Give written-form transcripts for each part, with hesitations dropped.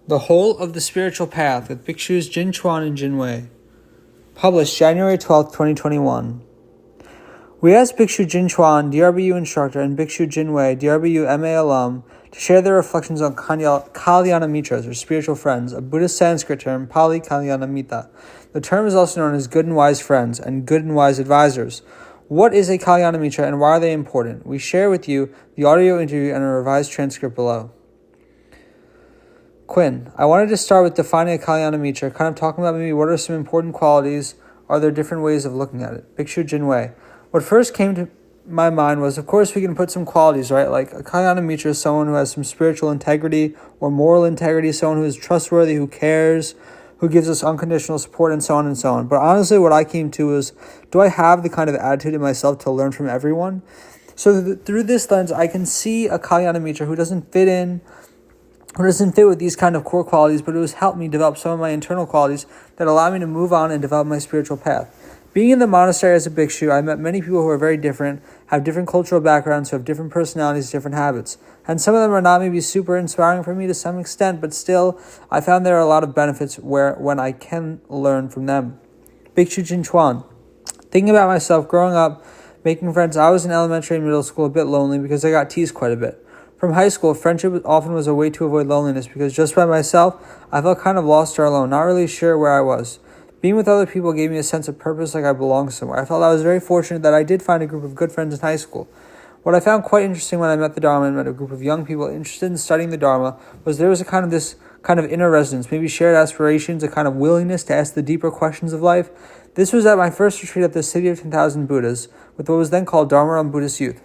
The Whole of the Spiritual Path with Bhikshus Jin Chuan and Jin Wei. Published January 12, 2021. We asked Bhikshu Jin Chuan, DRBU Instructor, and Bhikshu Jin Wei, DRBU MA Alum, to share their reflections on kalyāṇamitras, or spiritual friends, a Buddhist Sanskrit term, Pāli kalyāṇamitta. The term is also known as good and wise friends and good and wise advisors. What is a kalyāṇamitra and why are they important? We share with you the audio interview and a revised transcript below. Quinn, I wanted to start with defining a kalyāṇamitra, kind of talking about maybe what are some important qualities, are there different ways of looking at it? Bhikshu Jin Wei. What first came to my mind was, of course, we can put some qualities, right? Like a kalyāṇamitra is someone who has some spiritual integrity or moral integrity, someone who is trustworthy, who cares, who gives us unconditional support, and so on and so on. But honestly, what I came to was, do I have the kind of attitude in myself to learn from everyone? So through this lens, I can see a kalyāṇamitra who doesn't fit with these kind of core qualities, but it has helped me develop some of my internal qualities that allow me to move on and develop my spiritual path. Being in the monastery as a bhikshu, I met many people who are very different, have different cultural backgrounds, who have different personalities, different habits. And some of them are not maybe super inspiring for me to some extent, but still, I found there are a lot of benefits when I can learn from them. Bhikshu Jin Chuan. Thinking about myself growing up, making friends, I was in elementary and middle school a bit lonely because I got teased quite a bit. From high school, friendship often was a way to avoid loneliness because just by myself, I felt kind of lost or alone, not really sure where I was. Being with other people gave me a sense of purpose, like I belonged somewhere. I felt I was very fortunate that I did find a group of good friends in high school. What I found quite interesting when I met the Dharma and met a group of young people interested in studying the Dharma was there was this kind of inner resonance, maybe shared aspirations, a kind of willingness to ask the deeper questions of life. This was at my first retreat at the City of 10,000 Buddhas with what was then called Dharma on Buddhist Youth.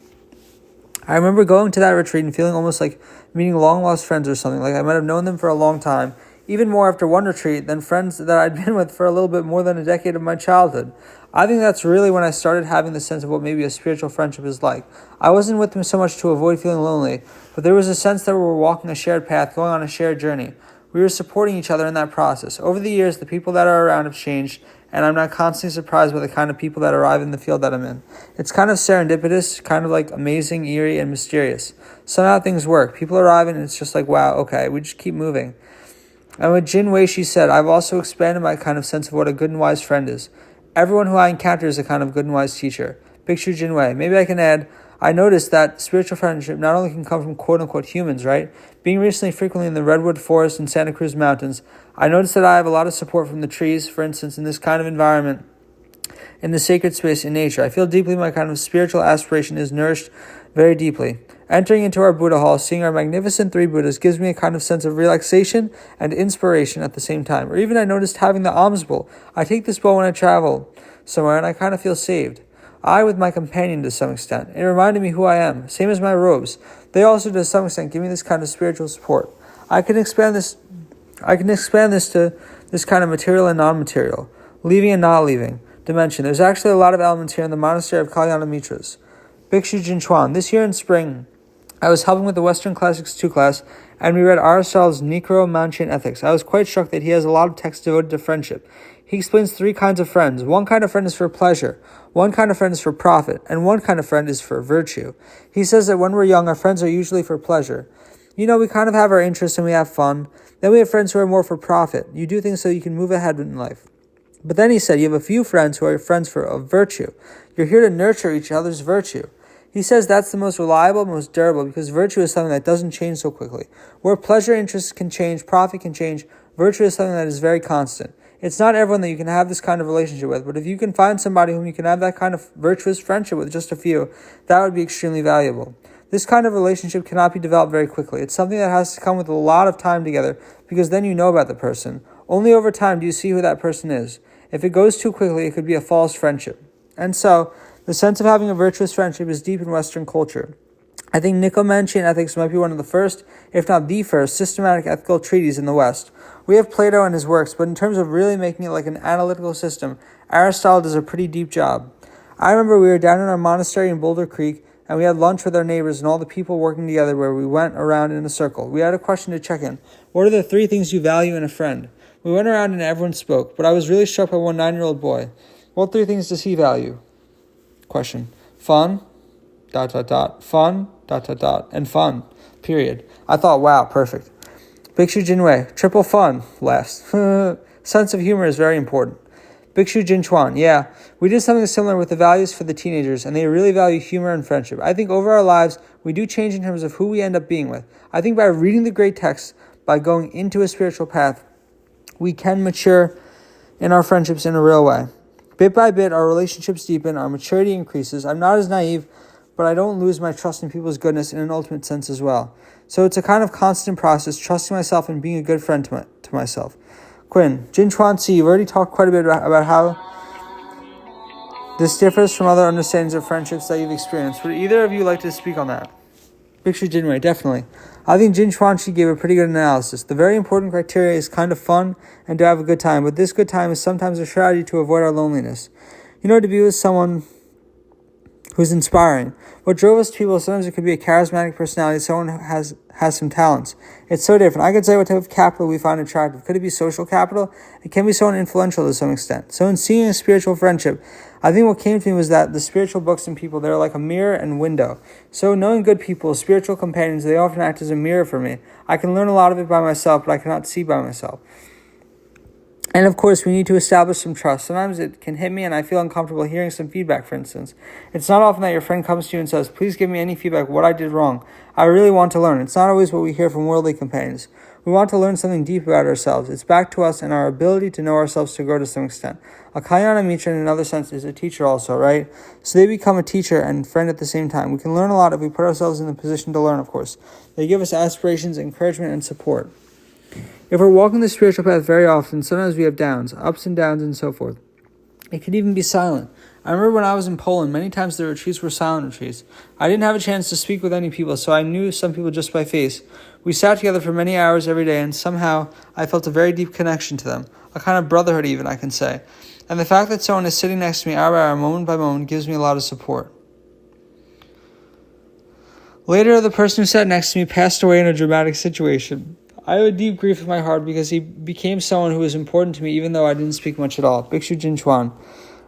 I remember going to that retreat and feeling almost like meeting long-lost friends or something, like I might have known them for a long time, even more after one retreat than friends that I'd been with for a little bit more than a decade of my childhood. I think that's really when I started having the sense of what maybe a spiritual friendship is like. I wasn't with them so much to avoid feeling lonely, but there was a sense that we were walking a shared path, going on a shared journey. We were supporting each other in that process. Over the years, the people that are around have changed, and I'm not constantly surprised by the kind of people that arrive in the field that I'm in. It's kind of serendipitous, kind of like amazing, eerie, and mysterious. Somehow things work. People arrive and it's just like, wow, okay, we just keep moving. And with Jin Wei, she said, I've also expanded my kind of sense of what a good and wise friend is. Everyone who I encounter is a kind of good and wise teacher. Bhikshu Jin Wei. Maybe I can add, I noticed that spiritual friendship not only can come from quote-unquote humans, right? Being recently frequently in the Redwood Forest and Santa Cruz Mountains, I noticed that I have a lot of support from the trees, for instance, in this kind of environment, in the sacred space in nature. I feel deeply my kind of spiritual aspiration is nourished very deeply. Entering into our Buddha hall, seeing our magnificent three Buddhas gives me a kind of sense of relaxation and inspiration at the same time. Or even I noticed having the alms bowl. I take this bowl when I travel somewhere and I kind of feel saved. I with my companion to some extent. It reminded me who I am, same as my robes. They also to some extent give me this kind of spiritual support. I can expand this to this kind of material and non-material, leaving and not leaving dimension. There's actually a lot of elements here in the monastery of kalyāṇamitras. Bhikshu Jin Chuan. This year in spring, I was helping with the Western Classics 2 class, and we read Aristotle's Nichiro-Mancian Ethics. I was quite struck that he has a lot of texts devoted to friendship. He explains 3 kinds of friends. One kind of friend is for pleasure, one kind of friend is for profit, and one kind of friend is for virtue. He says that when we're young, our friends are usually for pleasure. We kind of have our interests and we have fun. Then we have friends who are more for profit. You do things so you can move ahead in life. But then he said you have a few friends who are friends of virtue. You're here to nurture each other's virtue. He says that's the most reliable, most durable, because virtue is something that doesn't change so quickly. Where pleasure interests can change, profit can change, virtue is something that is very constant. It's not everyone that you can have this kind of relationship with, but if you can find somebody whom you can have that kind of virtuous friendship with, just a few, that would be extremely valuable. This kind of relationship cannot be developed very quickly. It's something that has to come with a lot of time together, because then you know about the person. Only over time do you see who that person is. If it goes too quickly, it could be a false friendship. And so, the sense of having a virtuous friendship is deep in Western culture. I think Nichiro-Mancian Ethics might be one of the first, if not the first, systematic ethical treatises in the West. We have Plato and his works, but in terms of really making it like an analytical system, Aristotle does a pretty deep job. I remember we were down in our monastery in Boulder Creek, and we had lunch with our neighbors and all the people working together where we went around in a circle. We had a question to check in. What are the 3 things you value in a friend? We went around and everyone spoke, but I was really struck by one 9-year-old boy. What 3 things does he value? Question. Fun, ... fun, ... and fun, period. I thought, wow, perfect. Bhikshu Jin Wei, triple fun, laughs. Sense of humor is very important. Bhikshu Jin Chuan, yeah, we did something similar with the values for the teenagers, and they really value humor and friendship. I think over our lives, we do change in terms of who we end up being with. I think by reading the great texts, by going into a spiritual path, we can mature in our friendships in a real way. Bit by bit, our relationships deepen, our maturity increases. I'm not as naive, but I don't lose my trust in people's goodness in an ultimate sense as well. So it's a kind of constant process, trusting myself and being a good friend to myself. Quinn, Jin Chuan C, you've already talked quite a bit about how this differs from other understandings of friendships that you've experienced. Would either of you like to speak on that? Bhikshu Jin Wei, definitely. I think Jin Chuan Shi gave a pretty good analysis. The very important criteria is kind of fun and to have a good time, but this good time is sometimes a strategy to avoid our loneliness. To be with someone who's inspiring. What drove us to people, sometimes it could be a charismatic personality, someone who has some talents. It's so different. I could say what type of capital we find attractive. Could it be social capital? It can be someone influential to some extent. So in seeing a spiritual friendship, I think what came to me was that the spiritual books and people, they're like a mirror and window. So knowing good people, spiritual companions, they often act as a mirror for me. I can learn a lot of it by myself, but I cannot see by myself. And of course, we need to establish some trust. Sometimes it can hit me and I feel uncomfortable hearing some feedback, for instance. It's not often that your friend comes to you and says, please give me any feedback, what I did wrong. I really want to learn. It's not always what we hear from worldly companions. We want to learn something deep about ourselves. It's back to us and our ability to know ourselves to grow to some extent. A kalyāṇamitra, in another sense, is a teacher also, right? So they become a teacher and friend at the same time. We can learn a lot if we put ourselves in the position to learn, of course. They give us aspirations, encouragement, and support. If we're walking the spiritual path very often, sometimes we have downs, ups and downs, and so forth. It could even be silent. I remember when I was in Poland, many times the retreats were silent retreats. I didn't have a chance to speak with any people, so I knew some people just by face. We sat together for many hours every day, and somehow I felt a very deep connection to them, a kind of brotherhood even, I can say. And the fact that someone is sitting next to me hour by hour, moment by moment, gives me a lot of support. Later, the person who sat next to me passed away in a dramatic situation. I have a deep grief in my heart because he became someone who was important to me even though I didn't speak much at all. Bhikshu Jin Chuan.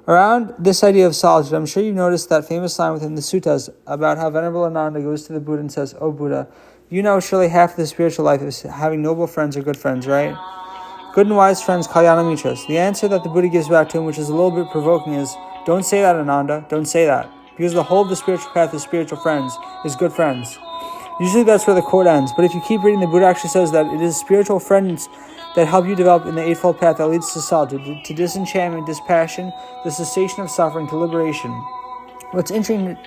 Around this idea of solitude, I'm sure you've noticed that famous line within the suttas about how Venerable Ananda goes to the Buddha and says, "Oh Buddha, you know surely half of the spiritual life is having noble friends or good friends, right? Good and wise friends, kalyāṇamitras." The answer that the Buddha gives back to him, which is a little bit provoking, is, don't say that, Ananda, don't say that. Because the whole of the spiritual path of spiritual friends is good friends. Usually that's where the quote ends, but if you keep reading, the Buddha actually says that it is spiritual friends that help you develop in the Eightfold Path that leads to solitude, to disenchantment, dispassion, the cessation of suffering, to liberation. What's interesting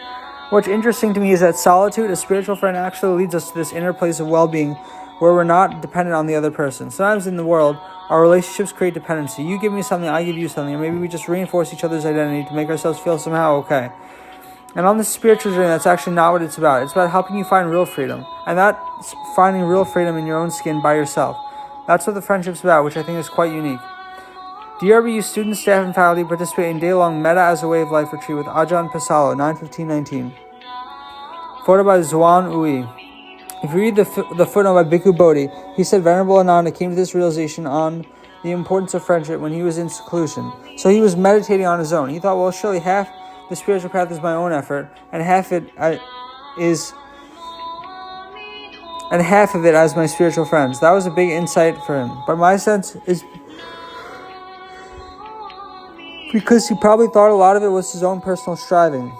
to me is that solitude, a spiritual friend, actually leads us to this inner place of well-being where we're not dependent on the other person. Sometimes in the world, our relationships create dependency. You give me something, I give you something, or maybe we just reinforce each other's identity to make ourselves feel somehow okay. And on this spiritual journey, that's actually not what it's about. It's about helping you find real freedom. And that's finding real freedom in your own skin by yourself. That's what the friendship's about, which I think is quite unique. DRBU students, staff, and faculty participate in day-long Metta as a Way of Life retreat with Ajahn Pasalo, 9/15/19. Photo by Zhuan Ui. If you read the footnote by Bhikkhu Bodhi, he said Venerable Ananda came to this realization on the importance of friendship when he was in seclusion. So he was meditating on his own. He thought, well, surely half the spiritual path is my own effort, and half of it as my spiritual friends. That was a big insight for him. But my sense is because he probably thought a lot of it was his own personal striving.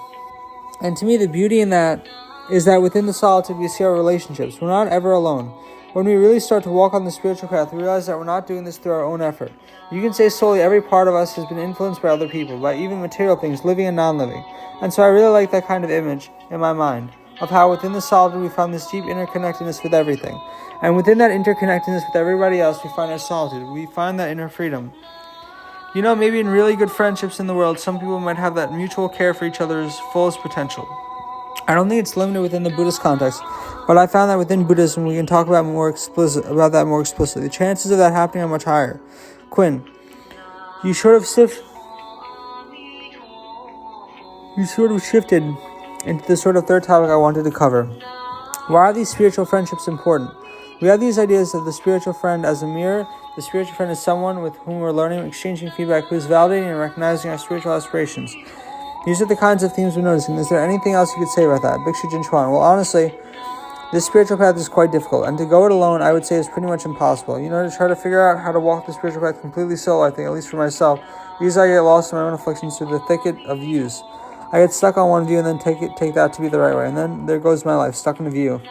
And to me, the beauty in that is that within the solitude, we see our relationships. We're not ever alone. When we really start to walk on the spiritual path, we realize that we're not doing this through our own effort. You can say solely every part of us has been influenced by other people, by even material things, living and non-living. And so I really like that kind of image in my mind, of how within the solitude we find this deep interconnectedness with everything. And within that interconnectedness with everybody else, we find our solitude. We find that inner freedom. Maybe in really good friendships in the world, some people might have that mutual care for each other's fullest potential. I don't think it's limited within the Buddhist context, but I found that within Buddhism, we can talk about that more explicitly. The chances of that happening are much higher. Quinn, you sort of shifted into the sort of third topic I wanted to cover. Why are these spiritual friendships important? We have these ideas of the spiritual friend as a mirror. The spiritual friend is someone with whom we're learning, exchanging feedback, who is validating and recognizing our spiritual aspirations. These are the kinds of themes we're noticing. Is there anything else you could say about that? Bhikshu Jin Chuan. Well, honestly, This spiritual path is quite difficult, and to go it alone, I would say, is pretty much impossible. To try to figure out how to walk the spiritual path completely solo, I think, at least for myself, usually I get lost in my own afflictions through the thicket of views. I get stuck on one view and then take that to be the right way, and then there goes my life, stuck in a view.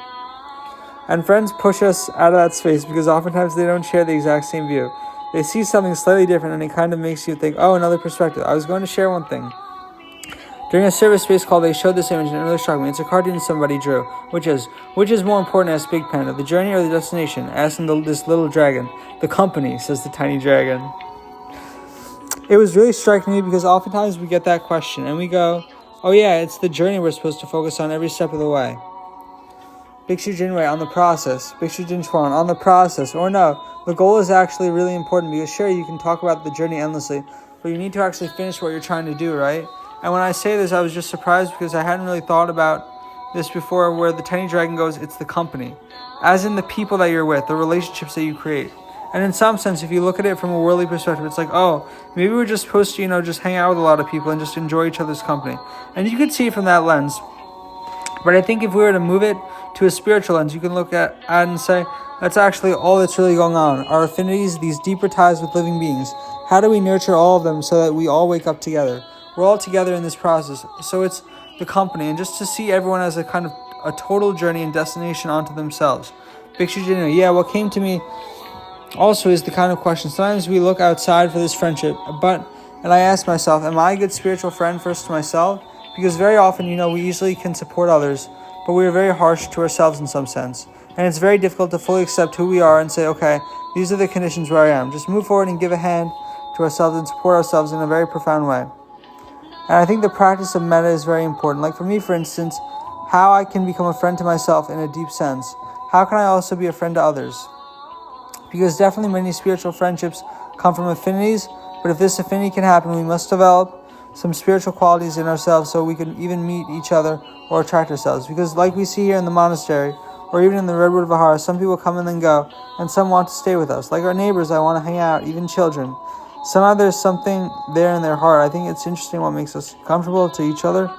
And friends push us out of that space because oftentimes they don't share the exact same view. They see something slightly different, and it kind of makes you think, oh, another perspective. I was going to share one thing. During a service space call, they showed this image and it really struck me. It's a cartoon somebody drew. Which is more important, asked Big Pen, the journey or the destination? Asking this little dragon. The company, says the tiny dragon. It was really striking me because oftentimes we get that question and we go, oh yeah, it's the journey we're supposed to focus on every step of the way. Bhikshu Jin Wei, on the process. Bhikshu Jin Chuan, on the process. Or no, the goal is actually really important because sure, you can talk about the journey endlessly, but you need to actually finish what you're trying to do, right? And when I say this, I was just surprised because I hadn't really thought about this before, where the tiny dragon goes, it's the company. As in the people that you're with, the relationships that you create. And in some sense, if you look at it from a worldly perspective, it's like, oh, maybe we're just supposed to, just hang out with a lot of people and just enjoy each other's company. And you could see it from that lens. But I think if we were to move it to a spiritual lens, you can look at it and say, that's actually all that's really going on. Our affinities, these deeper ties with living beings. How do we nurture all of them so that we all wake up together? We're all together in this process. So it's the company, and just to see everyone as a kind of a total journey and destination onto themselves. Bhikshu Jin Wei, yeah, what came to me also is the kind of question. Sometimes we look outside for this friendship, and I ask myself, am I a good spiritual friend first to myself? Because very often, we easily can support others, but we are very harsh to ourselves in some sense. And it's very difficult to fully accept who we are and say, okay, these are the conditions where I am. Just move forward and give a hand to ourselves and support ourselves in a very profound way. And I think the practice of metta is very important. Like for me, for instance, how I can become a friend to myself in a deep sense. How can I also be a friend to others? Because definitely many spiritual friendships come from affinities, but if this affinity can happen, we must develop some spiritual qualities in ourselves so we can even meet each other or attract ourselves. Because like we see here in the monastery, or even in the Redwood Vihara, some people come and then go, and some want to stay with us. Like our neighbors, I want to hang out, even children. Somehow there's something there in their heart. I think it's interesting what makes us comfortable to each other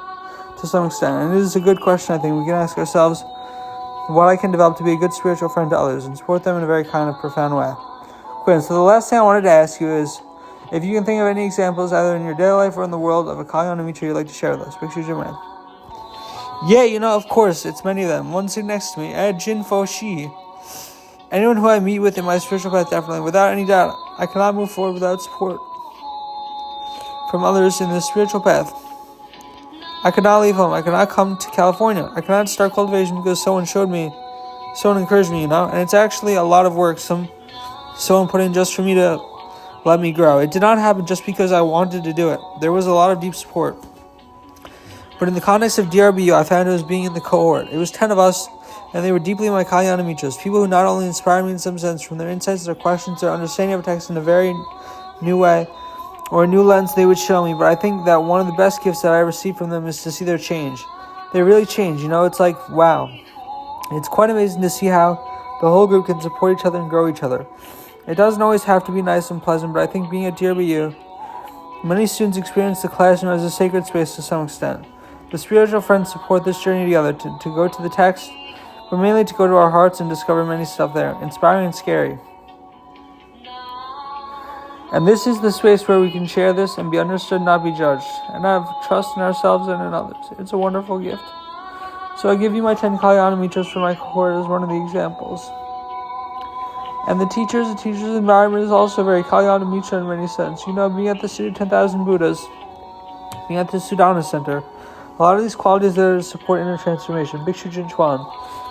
to some extent. And it is a good question, I think. We can ask ourselves what I can develop to be a good spiritual friend to others and support them in a very kind of profound way. Quinn, so the last thing I wanted to ask you is, if you can think of any examples, either in your daily life or in the world, of a kalyāṇamitra you'd like to share with us. Bhikshu Jin Wei. Yeah, of course, it's many of them. One sitting next to me, Jin Fo Shi. Anyone who I meet with in my spiritual path, definitely, without any doubt, I cannot move forward without support from others in this spiritual path. I could not leave home. I could not come to California. I cannot start cultivation because someone encouraged me, And it's actually a lot of work someone put in just for me to let me grow. It did not happen just because I wanted to do it. There was a lot of deep support. But in the context of DRBU, I found it was being in the cohort. It was 10 of us, and they were deeply my kalyāṇamitras, people who not only inspired me in some sense from their insights, their questions, their understanding of a text in a very new way, or a new lens they would show me, but I think that one of the best gifts that I received from them is to see their change. They really change, it's like, wow. It's quite amazing to see how the whole group can support each other and grow each other. It doesn't always have to be nice and pleasant, but I think being at DRBU, many students experience the classroom as a sacred space to some extent. The spiritual friends support this journey together to go to the text, but mainly to go to our hearts and discover many stuff there, inspiring and scary. And this is the space where we can share this and be understood, not be judged, and have trust in ourselves and in others. It's a wonderful gift. So I give you my 10 kalyāṇamitras for my cohort as one of the examples. And the teacher's environment is also very kalyāṇamitra in many sense. Being at the City of 10,000 Buddhas, being at the Sudhana Center, a lot of these qualities there to support inner transformation. Bhikshu Jin Chuan.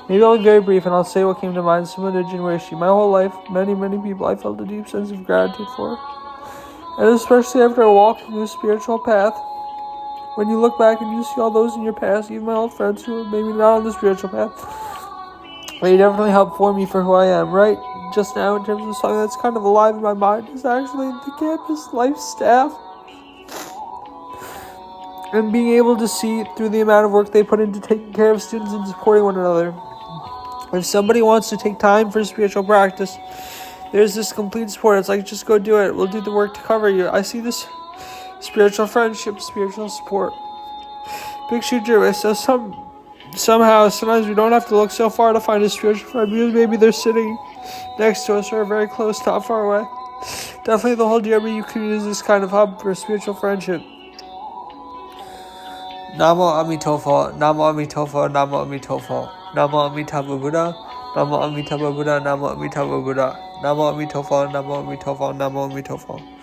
Maybe I'll be very brief and I'll say what came to mind. Similar to Jin Wei. My whole life, many, many people I felt a deep sense of gratitude for. And especially after walking this spiritual path, when you look back and you see all those in your past, even my old friends who are maybe not on the spiritual path, they definitely helped form me for who I am. Right just now, in terms of something that's kind of alive in my mind, is actually the campus life staff. And being able to see through the amount of work they put into taking care of students and supporting one another. If somebody wants to take time for spiritual practice, there's this complete support. It's like, just go do it. We'll do the work to cover you. I see this spiritual friendship, spiritual support. Bhikshu Jin Wei. So some sometimes we don't have to look so far to find a spiritual friend, because maybe they're sitting next to us or very close, not far away. Definitely the whole DRBU community is this kind of hub for spiritual friendship. Namo Amitofo, Namo Amitofo, Namo Amitofo, Namo Amitabha Buddha, Namo Amitabha Buddha, Namo Amitabha Buddha, Namo Amitofo, Namo Amitofo, Namo Amitofo.